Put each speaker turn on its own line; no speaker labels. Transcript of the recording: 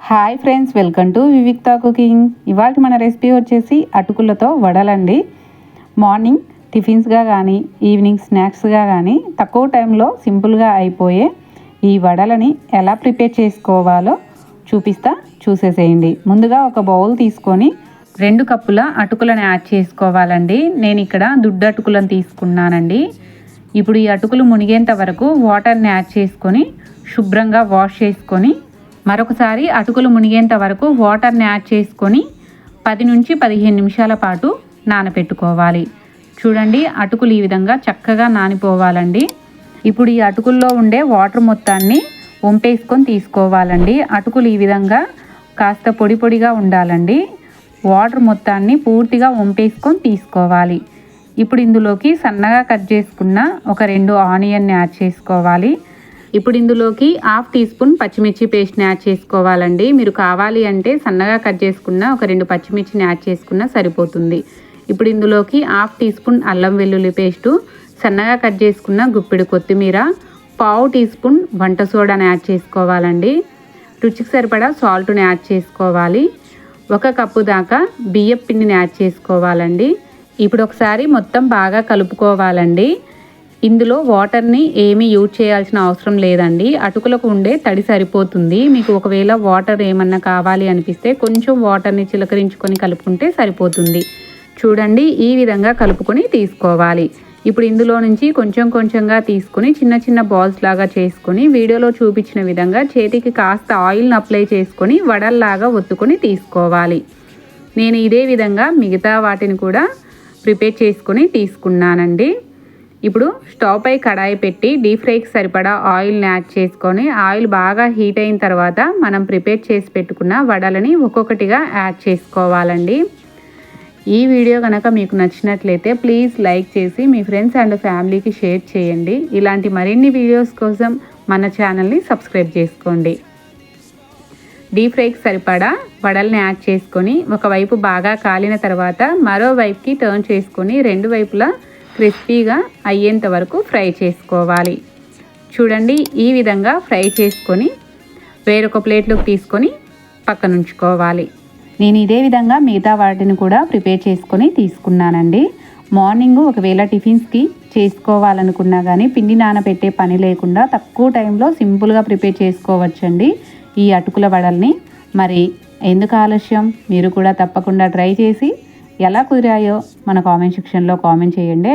Hi friends, welcome to Vivikta cooking. ఇవాళ మన recipe వచ్చేసి అటుకులతో వడలండి. మార్నింగ్ టిఫిన్స్గా కానీ ఈవినింగ్ స్నాక్స్గా కానీ తక్కువ టైంలో సింపుల్గా అయిపోయే ఈ వడలని ఎలా ప్రిపేర్ చేసుకోవాలో చూసేసేయండి. ముందుగా ఒక బౌల్ తీసుకొని 2 కప్పుల అటుకులను యాడ్ చేసుకోవాలండి. నేను ఇక్కడ దుడ్డు అటుకులను తీసుకున్నానండి. ఇప్పుడు ఈ అటుకులు మునిగేంత వరకు వాటర్ని యాడ్ చేసుకొని శుభ్రంగా వాష్ చేసుకొని మరొకసారి అటుకులు మునిగేంత వరకు వాటర్ని యాడ్ చేసుకొని 10 నుంచి 15 నిమిషాల పాటు నానబెట్టుకోవాలి. చూడండి, అటుకులు ఈ విధంగా చక్కగా నానిపోవాలండి. ఇప్పుడు ఈ అటుకుల్లో ఉండే వాటర్ మొత్తాన్ని వంపేసుకొని తీసుకోవాలండి. అటుకులు ఈ విధంగా కాస్త పొడి పొడిగా ఉండాలండి. వాటర్ మొత్తాన్ని పూర్తిగా వంపేసుకొని తీసుకోవాలి. ఇప్పుడు ఇందులోకి సన్నగా కట్ చేసుకున్న ఒక 2 ఆనియన్ని యాడ్ చేసుకోవాలి. ఇప్పుడు ఇందులోకి 1/2 టీ స్పూన్ పచ్చిమిర్చి పేస్ట్ని యాడ్ చేసుకోవాలండి. మీరు కావాలి అంటే సన్నగా కట్ చేసుకున్న ఒక 2 పచ్చిమిర్చిని యాడ్ చేసుకున్నా సరిపోతుంది. ఇప్పుడు ఇందులోకి 1/2 టీ స్పూన్ అల్లం వెల్లుల్లి పేస్టు, సన్నగా కట్ చేసుకున్న గుప్పెడు కొత్తిమీర, 1/4 టీ స్పూన్ వంట సోడాని యాడ్ చేసుకోవాలండి. రుచికి సరిపడా సాల్ట్ని యాడ్ చేసుకోవాలి. 1 కప్పు దాకా బియ్యం పిండిని యాడ్ చేసుకోవాలండి. ఇప్పుడు ఒకసారి మొత్తం బాగా కలుపుకోవాలండి. ఇందులో వాటర్ని ఏమీ యూజ్ చేయాల్సిన అవసరం లేదండి. అటుకులకు ఉండే తడి సరిపోతుంది. మీకు ఒకవేళ వాటర్ ఏమన్నా కావాలి అనిపిస్తే కొంచెం వాటర్ని చిలకరించుకొని కలుపుకుంటే సరిపోతుంది. చూడండి, ఈ విధంగా కలుపుకొని తీసుకోవాలి. ఇప్పుడు ఇందులో నుంచి కొంచెం కొంచెంగా తీసుకొని చిన్న చిన్న బాల్స్ లాగా చేసుకొని వీడియోలో చూపించిన విధంగా చేతికి కాస్త ఆయిల్ని అప్లై చేసుకొని వడల్లాగా ఒత్తుకొని తీసుకోవాలి. నేను ఇదే విధంగా మిగతా వాటిని కూడా ప్రిపేర్ చేసుకొని తీసుకున్నానండి. ఇప్పుడు స్టవ్ పై కడాయి పెట్టి డీప్ ఫ్రైకి సరిపడా ఆయిల్ని యాడ్ చేసుకొని ఆయిల్ బాగా హీట్ అయిన తర్వాత మనం ప్రిపేర్ చేసి పెట్టుకున్న వడలని ఒక్కొక్కటిగా యాడ్ చేసుకోవాలండి. ఈ వీడియో కనుక మీకు నచ్చినట్లయితే ప్లీజ్ లైక్ చేసి మీ ఫ్రెండ్స్ అండ్ ఫ్యామిలీకి షేర్ చేయండి. ఇలాంటి మరిన్ని వీడియోస్ కోసం మన ఛానల్ని సబ్స్క్రైబ్ చేసుకోండి. డీప్ ఫ్రైకి సరిపడా వడల్ని యాడ్ చేసుకొని ఒకవైపు బాగా కాలిన తర్వాత మరో వైపుకి టర్న్ చేసుకొని 2 వైపులా క్రిస్పీగా అయ్యేంత వరకు ఫ్రై చేసుకోవాలి. చూడండి, ఈ విధంగా ఫ్రై చేసుకొని వేరొక ప్లేట్లోకి తీసుకొని పక్కన ఉంచుకోవాలి. నేను ఇదే విధంగా మిగతా వాటిని కూడా ప్రిపేర్ చేసుకొని తీసుకున్నానండి. మార్నింగ్ ఒకవేళ టిఫిన్స్కి చేసుకోవాలనుకున్నా కానీ పిండి నానబెట్టే పని లేకుండా తక్కువ టైంలో సింపుల్గా ప్రిపేర్ చేసుకోవచ్చండి ఈ అటుకుల వడల్ని. మరి ఎందుకు ఆలస్యం, మీరు కూడా తప్పకుండా ట్రై చేసి ఎలా కుదిరాయో మన కామెంట్ సెక్షన్లో కామెంట్ చేయండి.